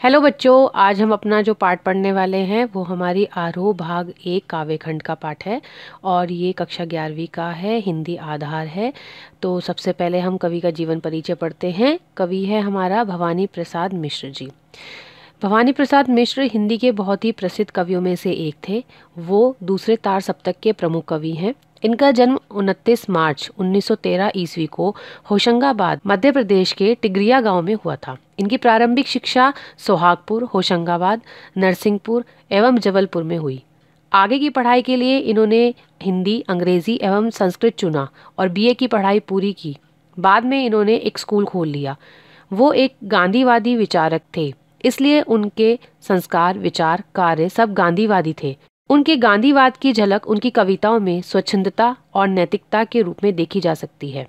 Hello बच्चों, आज हम अपना जो पाठ पढ़ने वाले हैं वो हमारी आरोह भाग 1 काव्यखंड का पाठ है और ये कक्षा 11वीं का है, हिंदी आधार है। तो सबसे पहले हम कवि का जीवन परिचय पढ़ते हैं। कवि है हमारा भवानी प्रसाद मिश्र जी। भवानी प्रसाद मिश्र हिंदी के बहुत ही प्रसिद्ध कवियों में से एक थे। वो दूसरे तार सप्तक के प्रमुख कवि हैं। इनका जन्म 29 मार्च 1913 ईस्वी को होशंगाबाद मध्य प्रदेश के टिगरिया गांव में हुआ था। इनकी प्रारंभिक शिक्षा सोहागपुर, होशंगाबाद, नरसिंहपुर एवं जबलपुर में हुई। आगे की पढ़ाई के लिए इन्होंने हिंदी, अंग्रेजी एवं संस्कृत चुना और बीए की पढ़ाई पूरी की। बाद में इन्होंने एक स्कूल खोल लिया। वो एक गांधीवादी विचारक थे, इसलिए उनके संस्कार, विचार, कार्य सब गांधीवादी थे। उनके गांधीवाद की झलक उनकी कविताओं में स्वच्छंदता और नैतिकता के रूप में देखी जा सकती है।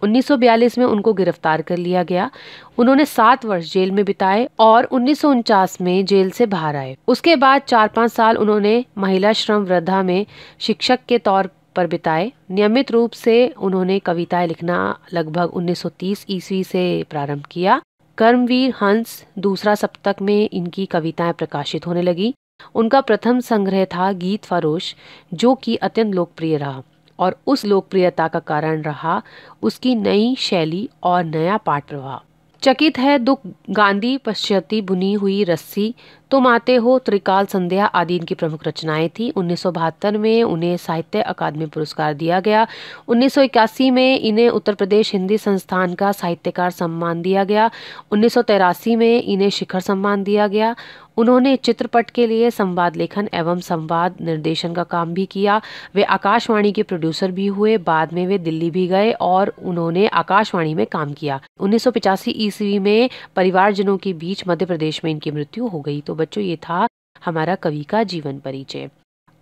1942 में उनको गिरफ्तार कर लिया गया। उन्होंने 7 वर्ष जेल में बिताए और 1949 में जेल से बाहर आए। उसके बाद 4-5 साल उन्होंने महिला श्रम वृद्धा में शिक्षक के तौर पर बिताए। नियमित रूप से उन्होंने कविताएं लिखना लगभग 1930 ईस्वी से प्रारंभ किया। कर्मवीर हंस दूसरा सप्तक में इनकी कविताएं प्रकाशित होने लगी। उनका प्रथम संग्रह था गीत फरोश, जो कि अत्यंत लोकप्रिय रहा और उस लोकप्रियता का कारण रहा उसकी नई शैली और नया पाठ प्रवाह। चकित है दुख, गांधी पश्चाती बुनी हुई रस्सी, तुम आते हो, त्रिकाल संध्या आदि इनकी प्रमुख रचनाएं थी। 1972 में उन्हें साहित्य अकादमी पुरस्कार दिया गया। 1981 में इन्हें उत्तर प्रदेश हिंदी संस्थान का साहित्यकार सम्मान दिया गया। 1983 में इन्हें शिखर सम्मान दिया गया। उन्होंने चित्रपट के लिए संवाद लेखन एवं संवाद निर्देशन का काम भी किया। वे आकाशवाणी के प्रोड्यूसर भी हुए। बाद में वे दिल्ली भी गए और उन्होंने आकाशवाणी में काम किया। 1985 ईस्वी में परिवारजनों के बीच मध्य प्रदेश में इनकी मृत्यु हो गई। तो बच्चों, ये था हमारा कवि का जीवन परिचय।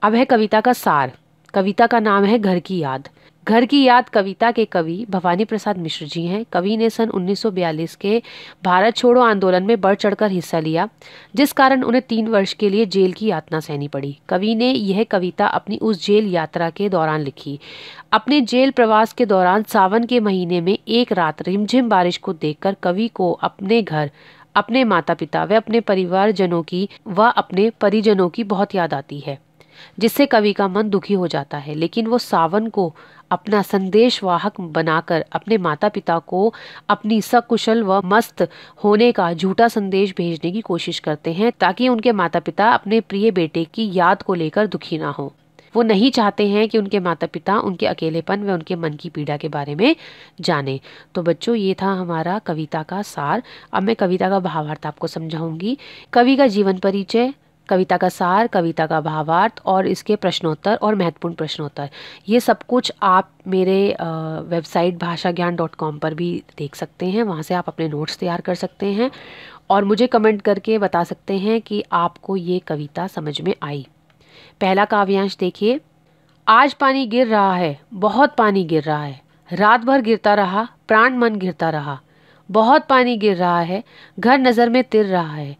अब है कविता का सार। कविता का नाम है घर की याद। घर की याद कविता के कवि भवानी प्रसाद मिश्र जी हैं। कवि ने सन 1942 के भारत छोड़ो आंदोलन में बढ़ चढ़कर हिस्सा लिया, जिस कारण उन्हें 3 वर्ष के लिए जेल की यातना सहनी पड़ी। कवि ने यह कविता अपनी उस जेल यात्रा के दौरान लिखी। अपने जेल प्रवास के दौरान सावन के महीने में एक रात रिमझिम बारिश को देखकर कवि को अपने घर, अपने माता पिता व अपने परिजनों की बहुत याद आती है, जिससे कवि का मन दुखी हो जाता है। लेकिन वो सावन को अपना संदेशवाहक बनाकर अपने माता पिता को अपनी सकुशल व मस्त होने का झूठा संदेश भेजने की कोशिश करते हैं, ताकि उनके माता पिता अपने प्रिय बेटे की याद को लेकर दुखी ना हो। वो नहीं चाहते हैं कि उनके माता पिता उनके अकेलेपन व उनके मन की पीड़ा के बारे में जाने। तो बच्चों, ये था हमारा कविता का सार। अब मैं कविता का भावार्थ आपको समझाऊंगी। कवि का जीवन परिचय, कविता का सार, कविता का भावार्थ और इसके प्रश्नोत्तर और महत्वपूर्ण प्रश्नोत्तर, ये सब कुछ आप मेरे वेबसाइट भाषाज्ञान.com पर भी देख सकते हैं। वहाँ से आप अपने नोट्स तैयार कर सकते हैं और मुझे कमेंट करके बता सकते हैं कि आपको ये कविता समझ में आई। पहला काव्यांश देखिए। आज पानी गिर रहा है, बहुत पानी गिर रहा है, रात भर गिरता रहा, प्राण मन गिरता रहा। बहुत पानी गिर रहा है, घर नज़र में तिर रहा है,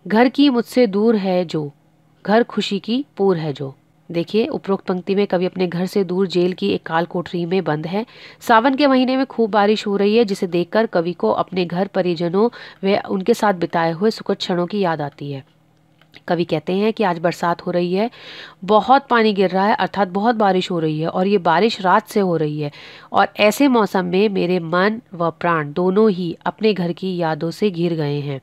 घर की मुझसे दूर है जो, घर खुशी की पूर है जो। देखिए, उपरोक्त पंक्ति में कवि अपने घर से दूर जेल की एक काल कोठरी में बंद है। सावन के महीने में खूब बारिश हो रही है, जिसे देखकर कवि को अपने घर, परिजनों व उनके साथ बिताए हुए सुखद क्षणों की याद आती है। कवि कहते हैं कि आज बरसात हो रही है, बहुत पानी गिर रहा है, अर्थात बहुत बारिश हो रही है और ये बारिश रात से हो रही है। और ऐसे मौसम में मेरे मन व प्राण दोनों ही अपने घर की यादों से घिर गए हैं।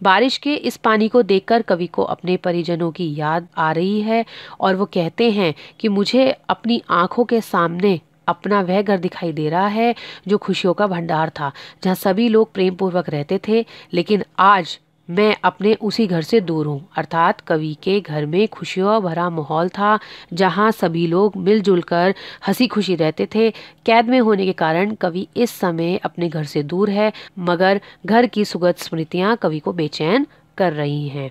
बारिश के इस पानी को देखकर कवि को अपने परिजनों की याद आ रही है और वो कहते हैं कि मुझे अपनी आंखों के सामने अपना वह घर दिखाई दे रहा है जो खुशियों का भंडार था, जहाँ सभी लोग प्रेम पूर्वक रहते थे। लेकिन आज मैं अपने उसी घर से दूर हूँ। अर्थात कवि के घर में खुशियों भरा माहौल था, जहाँ सभी लोग मिलजुल कर हंसी खुशी रहते थे। कैद में होने के कारण कवि इस समय अपने घर से दूर है, मगर घर की सुखद स्मृतियाँ कवि को बेचैन कर रही हैं।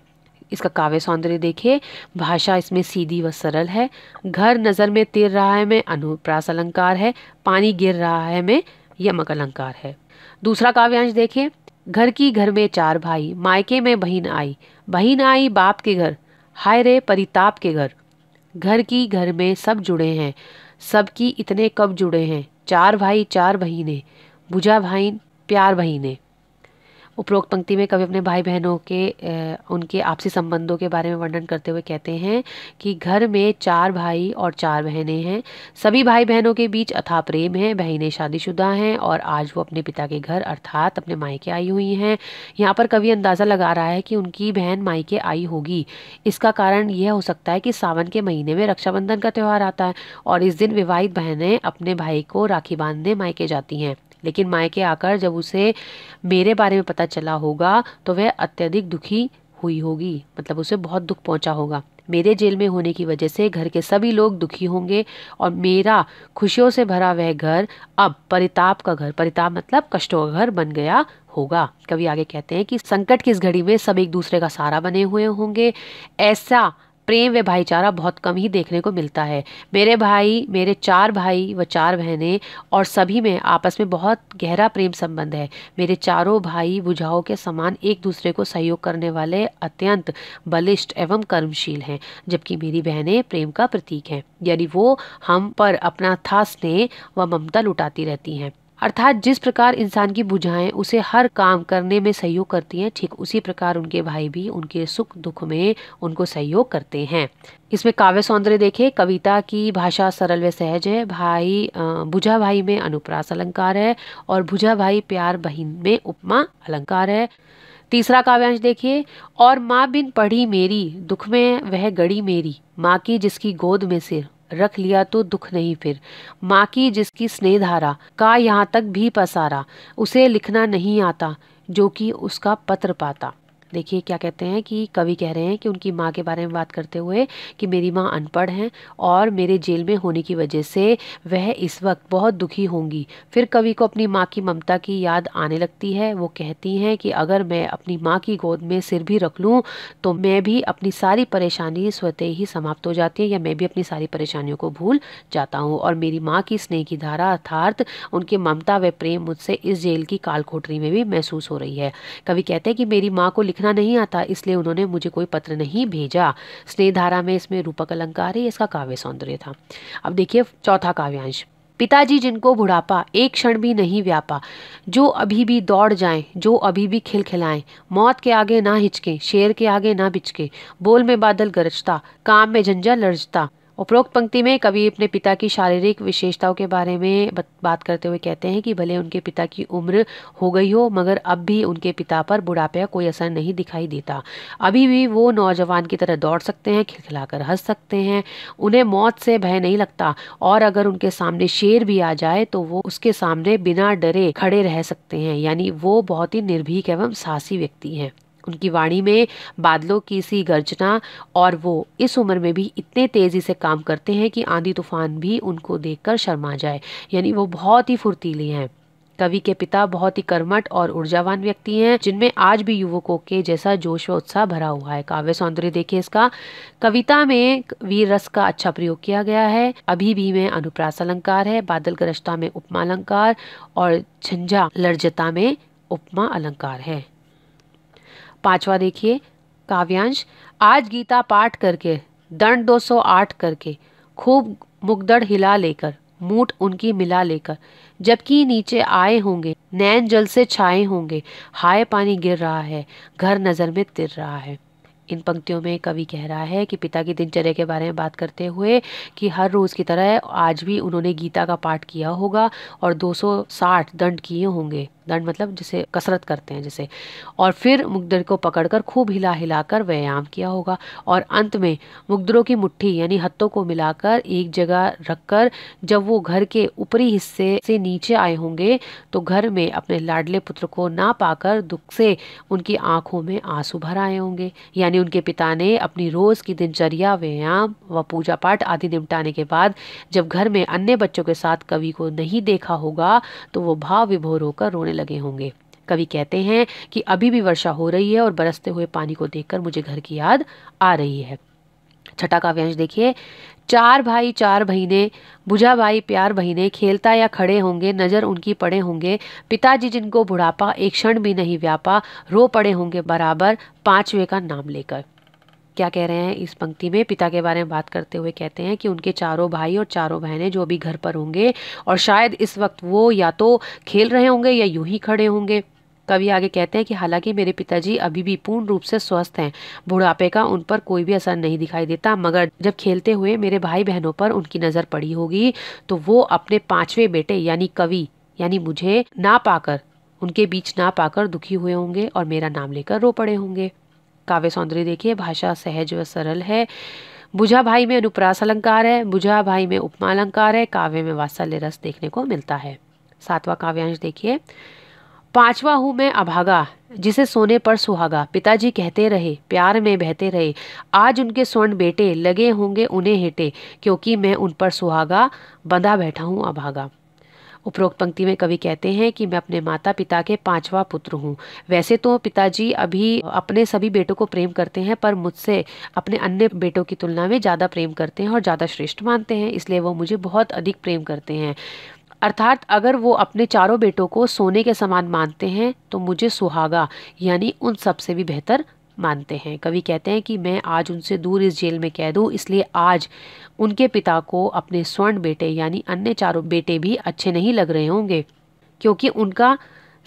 इसका काव्य सौंदर्य देखिए। भाषा इसमें सीधी व सरल है। घर नज़र में तिर रहा है में अनुप्रास अलंकार है। पानी गिर रहा है में यमक अलंकार है। दूसरा काव्यांश देखिए। घर की घर में 4 भाई, मायके में बहिन आई बाप के घर, हाय रे परिताप के घर। घर की घर में सब जुड़े हैं, सबकी इतने कब जुड़े हैं, 4 भाई 4 बहिने, बुझा भाई प्यार बहिने। उपरोक्त पंक्ति में कवि अपने भाई बहनों के उनके आपसी संबंधों के बारे में वर्णन करते हुए कहते हैं कि घर में 4 भाई और 4 बहनें हैं। सभी भाई बहनों के बीच अथाह प्रेम है। बहनें शादीशुदा हैं और आज वो अपने पिता के घर अर्थात अपने मायके आई हुई हैं। यहाँ पर कवि अंदाज़ा लगा रहा है कि उनकी बहन मायके आई होगी। इसका कारण यह हो सकता है कि सावन के महीने में रक्षाबंधन का त्यौहार आता है और इस दिन विवाहित बहनें अपने भाई को राखी बांधने मायके जाती हैं। लेकिन मायके आकर जब उसे मेरे बारे में पता चला होगा तो वह अत्यधिक दुखी हुई होगी, मतलब उसे बहुत दुख पहुंचा होगा। मेरे जेल में होने की वजह से घर के सभी लोग दुखी होंगे और मेरा खुशियों से भरा वह घर अब परिताप का घर, परिताप मतलब कष्टों का घर बन गया होगा। कवि आगे कहते हैं कि संकट की इस घड़ी में सब एक दूसरे का सहारा बने हुए होंगे। ऐसा प्रेम व भाईचारा बहुत कम ही देखने को मिलता है। मेरे 4 भाई व 4 बहनें और सभी में आपस में बहुत गहरा प्रेम संबंध है। मेरे चारों भाई भुजाओं के समान एक दूसरे को सहयोग करने वाले अत्यंत बलिष्ठ एवं कर्मशील हैं, जबकि मेरी बहनें प्रेम का प्रतीक हैं, यानी वो हम पर अपना था स्नेह व ममता लुटाती रहती हैं। अर्थात जिस प्रकार इंसान की भुजाएं उसे हर काम करने में सहयोग करती हैं, ठीक उसी प्रकार उनके भाई भी उनके सुख दुख में उनको सहयोग करते हैं। इसमें काव्य सौंदर्य देखे। कविता की भाषा सरल व सहज है। भुजा भाई में अनुप्रास अलंकार है और भुजा भाई प्यार बहिन में उपमा अलंकार है। तीसरा काव्यांश देखिए। और माँ बिन पढ़ी मेरी, दुख में वह गड़ी मेरी, माँ की जिसकी गोद में सिर, रख लिया तो दुख नहीं फिर। माँ की जिसकी स्नेह धारा का यहाँ तक भी पसारा, उसे लिखना नहीं आता जो कि उसका पत्र पाता। देखिए क्या कहते हैं कि कवि कह रहे हैं कि उनकी माँ के बारे में बात करते हुए कि मेरी माँ अनपढ़ हैं और मेरे जेल में होने की वजह से वह इस वक्त बहुत दुखी होंगी। फिर कवि को अपनी माँ की ममता की याद आने लगती है। वो कहती हैं कि अगर मैं अपनी माँ की गोद में सिर भी रख लूँ तो मैं भी अपनी सारी परेशानी स्वतः ही समाप्त हो जाती है, या मैं भी अपनी सारी परेशानियों को भूल जाता हूँ। और मेरी माँ की स्नेह की धारा अर्थात उनकी ममता व प्रेम मुझसे इस जेल की कालकोठरी में भी महसूस हो रही है। कवि कहते हैं कि मेरी माँ को लिखना नहीं आता, इसलिए उन्होंने मुझे कोई पत्र नहीं भेजा। स्नेह धारा में इसमें रूपक अलंकार है, इसका काव्य सौंदर्य था। अब देखिए चौथा काव्यांश। पिताजी जिनको बुढ़ापा एक क्षण भी नहीं व्यापा, जो अभी भी दौड़ जाएं, जो अभी भी खिलखिलाएं, मौत के आगे ना हिचके, शेर के आगे ना बिचके, बोल में बादल गरजता, काम में झंझा लरजता। उपरोक्त पंक्ति में कवि अपने पिता की शारीरिक विशेषताओं के बारे में बात करते हुए कहते हैं कि भले उनके पिता की उम्र हो गई हो, मगर अब भी उनके पिता पर बुढ़ापे का कोई असर नहीं दिखाई देता। अभी भी वो नौजवान की तरह दौड़ सकते हैं, खिलखिलाकर हंस सकते हैं, उन्हें मौत से भय नहीं लगता और अगर उनके सामने शेर भी आ जाए तो वो उसके सामने बिना डरे खड़े रह सकते हैं, यानी वो बहुत ही निर्भीक एवं साहसी व्यक्ति हैं। उनकी वाणी में बादलों की सी गर्जना और वो इस उम्र में भी इतने तेजी से काम करते हैं कि आंधी तूफान भी उनको देखकर शर्मा जाए, यानी वो बहुत ही फुर्तीले हैं। कवि के पिता बहुत ही कर्मठ और ऊर्जावान व्यक्ति हैं, जिनमें आज भी युवकों के जैसा जोश व उत्साह भरा हुआ है। काव्य सौंदर्य देखिए इसका। कविता में वीर रस का अच्छा प्रयोग किया गया है। अभी भी में अनुप्रास अलंकार है, बादल गरजता में उपमा अलंकार और झंझा लर्जता में उपमा अलंकार है। पांचवा देखिए काव्यांश। आज गीता पाठ करके, दंड 208 करके, खूब मुगदड़ हिला लेकर, मूठ उनकी मिला लेकर, जबकि नीचे आए होंगे, नैन जल से छाए होंगे, हाय पानी गिर रहा है, घर नजर में तिर रहा है। इन पंक्तियों में कवि कह रहा है कि पिता की दिनचर्या के बारे में बात करते हुए कि हर रोज की तरह आज भी उन्होंने गीता का पाठ किया होगा और 260 दंड किए होंगे। दंड मतलब जिसे कसरत करते हैं जैसे, और फिर मुगदर को पकड़कर खूब हिला हिलाकर व्यायाम किया होगा और अंत में मुगदरों की मुट्ठी यानी हत्थों को मिलाकर एक जगह रखकर जब वो घर के ऊपरी हिस्से से नीचे आए होंगे तो घर में अपने लाडले पुत्र को ना पाकर दुख से उनकी आंखों में आंसू भर आए होंगे। यानी उनके पिता ने अपनी रोज की दिनचर्या, व्यायाम व पूजा पाठ आदि निपटाने के बाद जब घर में अन्य बच्चों के साथ कवि को नहीं देखा होगा तो वो भाव विभोर होकर रोने लगे होंगे। कवि कहते हैं कि अभी भी वर्षा हो रही है और बरसते हुए पानी को देखकर मुझे घर की याद आ रही है। छठा काव्यांश देखिए। 4 भाई 4 बहिने, बुझा भाई प्यार बहिने, खेलता या खड़े होंगे, नजर उनकी पड़े होंगे, पिताजी जिनको बुढ़ापा एक क्षण भी नहीं व्यापा, रो पड़े होंगे बराबर पांचवे का नाम लेकर। क्या कह रहे हैं इस पंक्ति में? पिता के बारे में बात करते हुए कहते हैं कि उनके चारों भाई और चारों बहनें जो भी घर पर होंगे और शायद इस वक्त वो या तो खेल रहे होंगे या यूं ही खड़े होंगे, कवि आगे कहते हैं कि हालांकि मेरे पिताजी अभी भी पूर्ण रूप से स्वस्थ हैं, बुढ़ापे का उन पर कोई भी असर नहीं दिखाई देता, मगर जब खेलते हुए मेरे भाई बहनों पर उनकी नजर पड़ी होगी तो वो अपने पांचवें बेटे यानी कवि यानी मुझे ना पाकर, उनके बीच ना पाकर दुखी हुए होंगे और मेरा नाम लेकर रो पड़े होंगे। काव्य सौंदर्य देखिए, भाषा सहज व सरल है। बुझा भाई में अनुप्रास अलंकार है, बुझा भाई में उपमा अलंकार है, काव्य में वात्सल्य रस देखने को मिलता है। 7वां काव्यांश देखिए, 5वां हूँ मैं अभागा, जिसे सोने पर सुहागा, पिताजी कहते रहे प्यार में बहते रहे, आज उनके स्वर्ण बेटे लगे होंगे उन्हें हेटे, क्योंकि मैं उन पर सुहागा बंधा बैठा हूँ अभागा। उपरोक्त पंक्ति में कवि कहते हैं कि मैं अपने माता पिता के 5वां पुत्र हूँ। वैसे तो पिताजी अभी अपने सभी बेटों को प्रेम करते हैं, पर मुझसे अपने अन्य बेटों की तुलना में ज़्यादा प्रेम करते हैं और ज़्यादा श्रेष्ठ मानते हैं, इसलिए वो मुझे बहुत अधिक प्रेम करते हैं। अर्थात अगर वो अपने चारों बेटों को सोने के समान मानते हैं तो मुझे सुहागा यानी उन सबसे भी बेहतर मानते हैं। कवि कहते हैं कि मैं आज उनसे दूर इस जेल में कैद हूँ, इसलिए आज उनके पिता को अपने स्वर्ण बेटे यानी अन्य चारों बेटे भी अच्छे नहीं लग रहे होंगे, क्योंकि उनका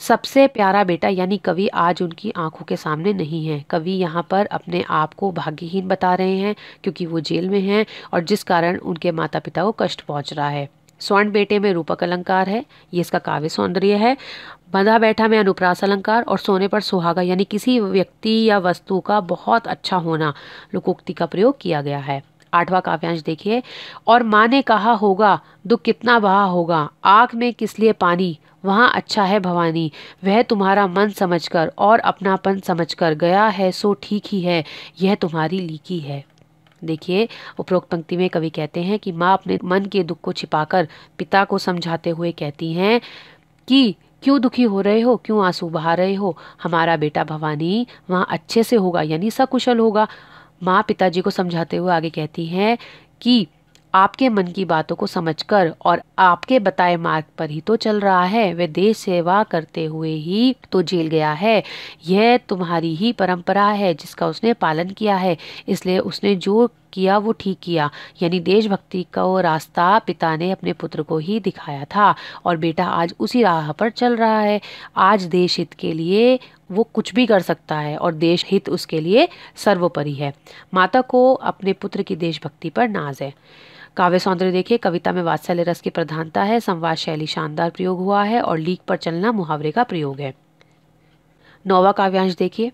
सबसे प्यारा बेटा यानी कवि आज उनकी आंखों के सामने नहीं है। कवि यहाँ पर अपने आप को भाग्यहीन बता रहे हैं क्योंकि वो जेल में हैं और जिस कारण उनके माता पिता को कष्ट पहुंच रहा है। स्वर्ण बेटे में रूपक अलंकार है, ये इसका काव्य सौंदर्य है। बंधा बैठा में अनुप्रास अलंकार और सोने पर सुहागा यानी किसी व्यक्ति या वस्तु का बहुत अच्छा होना लोकोक्ति का प्रयोग किया गया है। 8वां काव्यांश देखिए, और माँ ने कहा होगा दुख कितना बहा होगा, आँख में किस लिए पानी, वहाँ अच्छा है भवानी, वह तुम्हारा मन समझकर और अपनापन समझकर गया है सो ठीक ही है, यह तुम्हारी लीकी है। देखिए, उपरोक्त पंक्ति में कवि कहते हैं कि माँ अपने मन के दुख को छिपाकर पिता को समझाते हुए कहती हैं कि क्यों दुखी हो रहे हो, क्यों आंसू बहा रहे हो, हमारा बेटा भवानी वहाँ अच्छे से होगा यानी सकुशल होगा। माँ पिताजी को समझाते हुए आगे कहती हैं कि आपके मन की बातों को समझकर और आपके बताए मार्ग पर ही तो चल रहा है, वह देश सेवा करते हुए ही तो जेल गया है, यह तुम्हारी ही परंपरा है जिसका उसने पालन किया है, इसलिए उसने जो किया वो ठीक किया, यानी देशभक्ति का वो रास्ता पिता ने अपने पुत्र को ही दिखाया था और बेटा आज उसी राह पर चल रहा है। आज देश हित के लिए वो कुछ भी कर सकता है और देश हित उसके लिए सर्वोपरि है। माता को अपने पुत्र की देशभक्ति पर नाज है। काव्य सौंदर्य देखिए, कविता में वात्सल्य रस की प्रधानता है, संवाद शैली शानदार प्रयोग हुआ है और लीक पर चलना मुहावरे का प्रयोग है। 9वां काव्यांश देखिए,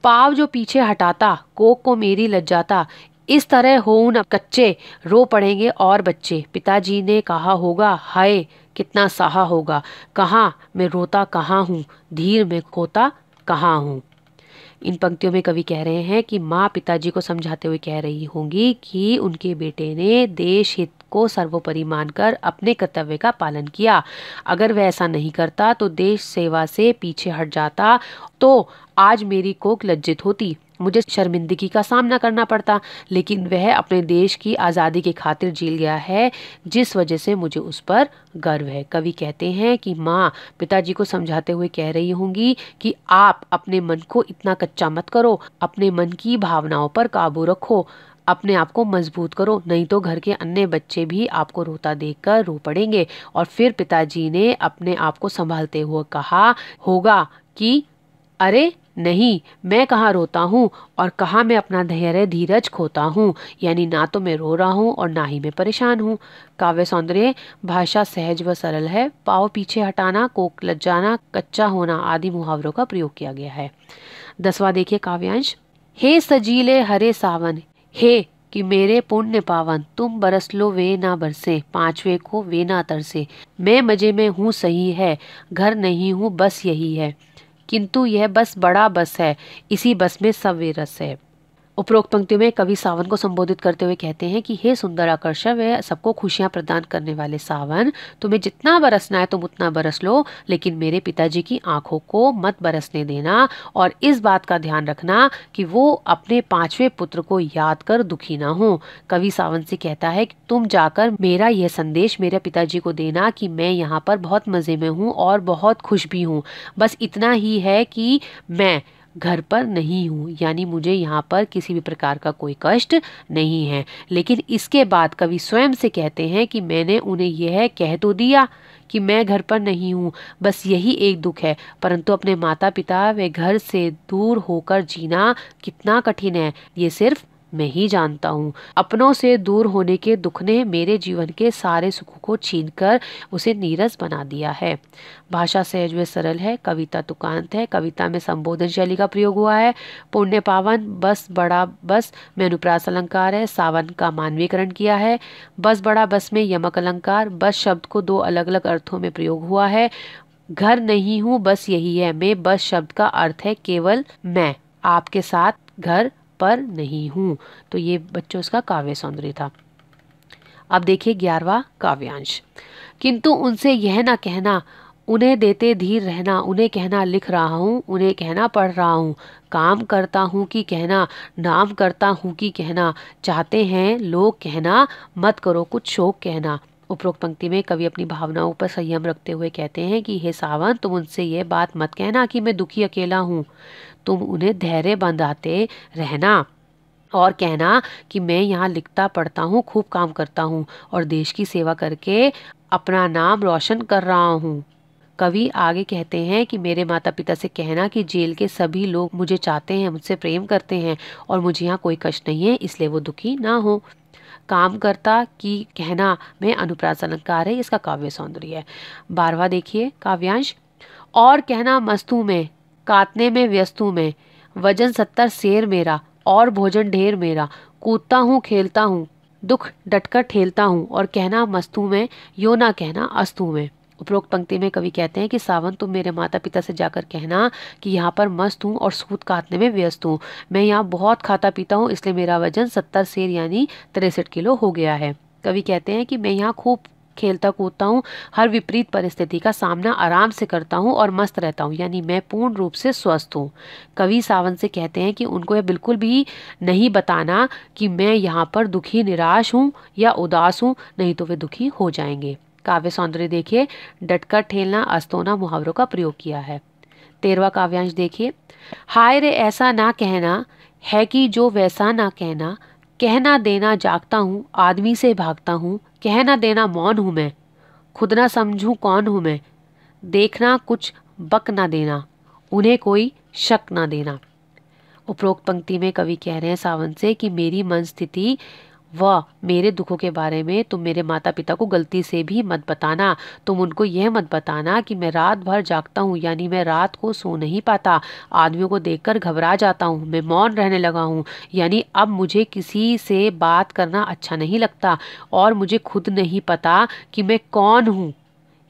पाव जो पीछे हटाता कोक को मेरी लज्जाता, इस तरह हो न कच्चे रो पड़ेंगे और बच्चे, पिताजी ने कहा होगा हाय कितना सहा होगा, कहाँ मैं रोता कहाँ हूँ, धीर में खोता कहाँ हूँ। इन पंक्तियों में कवि कह रहे हैं कि माँ पिताजी को समझाते हुए कह रही होंगी कि उनके बेटे ने देश हित को सर्वोपरि मानकर अपने कर्तव्य का पालन किया। अगर वह ऐसा नहीं करता तो देश सेवा से पीछे हट जाता तो आज मेरी कोख लज्जित होती, मुझे शर्मिंदगी का सामना करना पड़ता, लेकिन वह अपने देश की आज़ादी के खातिर जेल गया है जिस वजह से मुझे उस पर गर्व है। कवि कहते हैं कि माँ पिताजी को समझाते हुए कह रही होंगी कि आप अपने मन को इतना कच्चा मत करो, अपने मन की भावनाओं पर काबू रखो, अपने आप को मजबूत करो, नहीं तो घर के अन्य बच्चे भी आपको रोता देखकर रो पड़ेंगे। और फिर पिताजी ने अपने आप को संभालते हुए कहा होगा कि अरे नहीं, मैं कहाँ रोता हूँ और कहाँ मैं अपना धैर्य धीरज खोता हूँ, यानी ना तो मैं रो रहा हूँ और ना ही मैं परेशान हूँ। काव्य सौंदर्य, भाषा सहज व सरल है, पाँव पीछे हटाना, कोक लज्जाना, कच्चा होना आदि मुहावरों का प्रयोग किया गया है। 10वां देखिए काव्यांश, हे सजीले हरे सावन, हे कि मेरे पुण्य पावन, तुम बरस लो वे ना बरसे, 5वें को वे ना तरसे, मैं मजे में हूँ सही है, घर नहीं हूँ बस यही है, किंतु यह बस बड़ा बस है, इसी बस में सब वे रस है। उपरोक्त पंक्तियों में कवि सावन को संबोधित करते हुए कहते हैं कि हे सुंदर आकर्षक व सबको खुशियां प्रदान करने वाले सावन, तुम्हें जितना बरसना है तुम उतना बरस लो, लेकिन मेरे पिताजी की आंखों को मत बरसने देना और इस बात का ध्यान रखना कि वो अपने 5वें पुत्र को याद कर दुखी ना हो। कवि सावन से कहता है कि तुम जाकर मेरा यह संदेश मेरे पिताजी को देना कि मैं यहाँ पर बहुत मजे में हूँ और बहुत खुश भी हूँ। बस इतना ही है कि मैं घर पर नहीं हूँ, यानी मुझे यहाँ पर किसी भी प्रकार का कोई कष्ट नहीं है। लेकिन इसके बाद कवि स्वयं से कहते हैं कि मैंने उन्हें यह कह तो दिया कि मैं घर पर नहीं हूँ, बस यही एक दुख है, परंतु अपने माता पिता व घर से दूर होकर जीना कितना कठिन है, ये सिर्फ मैं ही जानता हूँ। अपनों से दूर होने के दुख ने मेरे जीवन के सारे सुखों को छीनकर उसे नीरस बना दिया है। भाषा सहज व सरल है, कविता तुकांत है, कविता में संबोधन शैली का प्रयोग हुआ है। पुण्य पावन, बस बड़ा बस में अनुप्रास अलंकार है, सावन का मानवीकरण किया है। बस बड़ा बस में यमक अलंकार, बस शब्द को दो अलग अलग अर्थों में प्रयोग हुआ है। घर नहीं हूँ बस यही है, मैं बस शब्द का अर्थ है केवल मैं आपके साथ घर पर नहीं हूँ। तो ये बच्चों इसका काव्य सौंदर्य था। अब देखिए 11वां काव्यांश। किंतु उनसे यह ना कहना, उन्हें देते धीर रहना, उन्हें कहना लिख रहा हूँ, उन्हें कहना पढ़ रहा हूँ, काम करता हूँ कि कहना, नाम करता हूँ कि कहना, चाहते हैं लोग कहना, मत करो कुछ शोक कहना। उपरोक्त पंक्ति में कवि अपनी भावनाओं पर संयम रखते हुए कहते हैं कि हे सावन, तुम उनसे ये बात मत कहना कि मैं दुखी अकेला हूँ, तुम उन्हें धैर्य बंधाते रहना और कहना कि मैं यहाँ लिखता पढ़ता हूँ, खूब काम करता हूँ और देश की सेवा करके अपना नाम रोशन कर रहा हूँ। कवि आगे कहते हैं कि मेरे माता पिता से कहना कि जेल के सभी लोग मुझे चाहते हैं, मुझसे प्रेम करते हैं और मुझे यहाँ कोई कष्ट नहीं है, इसलिए वो दुखी ना हो। काम करता कि कहना में अनुप्रास अलंकार है, इसका काव्य सौंदर्य है। 12वां देखिए काव्यांश। और कहना मस्तू में, काटने में व्यस्तू में, वजन 70 शेर मेरा और भोजन ढेर मेरा, कूदता हूँ खेलता हूँ, दुख डटकर ठेलता हूँ, और कहना मस्तू में यो ना कहना अस्तु में। उपरोक्त पंक्ति में कवि कहते हैं कि सावन, तुम मेरे माता पिता से जाकर कहना कि यहाँ पर मस्त हूँ और सूत काटने में व्यस्त हूँ। मैं यहाँ बहुत खाता पीता हूँ, इसलिए मेरा वजन 70 शेर यानी 63 किलो हो गया है। कवि कहते हैं कि मैं यहाँ खूब खेलता कूदता हूँ, हर विपरीत परिस्थिति का सामना आराम से करता हूँ और मस्त रहता हूँ, यानी मैं पूर्ण रूप से स्वस्थ हूँ। कवि सावन से कहते हैं कि उनको यह बिल्कुल भी नहीं बताना कि मैं यहाँ पर दुखी निराश हूँ या उदास हूँ, नहीं तो वे दुखी हो जाएंगे। काव्य सौंदर्य देखिए, डटकर ठेलना अस्तोना मुहावरों का प्रयोग किया है। 13वां काव्यांश देखिए। हाय रे ऐसा ना कहना है कि जो वैसा ना कहना, कहना देना जागता हूँ, आदमी से भागता हूँ, कहना देना मौन हूँ मैं, खुद ना समझूं कौन हूँ मैं, देखना कुछ बक ना देना, उन्हें कोई शक ना देना। उपरोक्त पंक्ति में कवि कह रहे हैं सावन से कि मेरी मन स्थिति व मेरे दुखों के बारे में तुम मेरे माता पिता को गलती से भी मत बताना। तुम उनको यह मत बताना कि मैं रात भर जागता हूँ, यानी मैं रात को सो नहीं पाता, आदमियों को देखकर घबरा जाता हूँ, मैं मौन रहने लगा हूँ, यानी अब मुझे किसी से बात करना अच्छा नहीं लगता और मुझे खुद नहीं पता कि मैं कौन हूँ।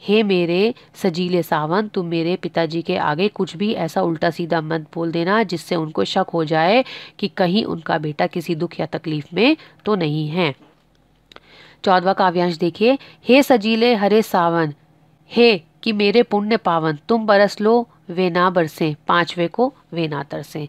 हे मेरे सजीले सावन, तुम मेरे पिताजी के आगे कुछ भी ऐसा उल्टा सीधा मत बोल देना जिससे उनको शक हो जाए कि कहीं उनका बेटा किसी दुख या तकलीफ में तो नहीं है। 14वां काव्यांश देखिए। हे सजीले हरे सावन, हे कि मेरे पुण्य पावन, तुम बरस लो वे ना बरसे, पांचवे को वे ना तरसे।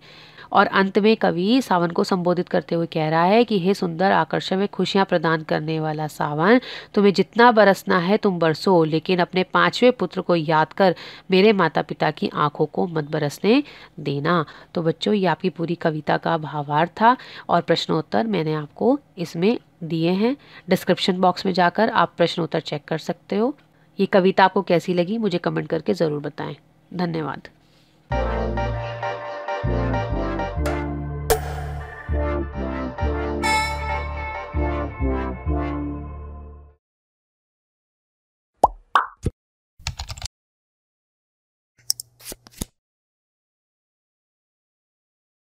और अंत में कवि सावन को संबोधित करते हुए कह रहा है कि हे सुंदर आकर्षण में खुशियां प्रदान करने वाला सावन, तुम्हें जितना बरसना है तुम बरसो, लेकिन अपने पांचवें पुत्र को याद कर मेरे माता पिता की आंखों को मत बरसने देना। तो बच्चों, ये आपकी पूरी कविता का भावार्थ था और प्रश्नोत्तर मैंने आपको इसमें दिए हैं। डिस्क्रिप्शन बॉक्स में जाकर आप प्रश्नोत्तर चेक कर सकते हो। ये कविता आपको कैसी लगी मुझे कमेंट करके ज़रूर बताएं। धन्यवाद।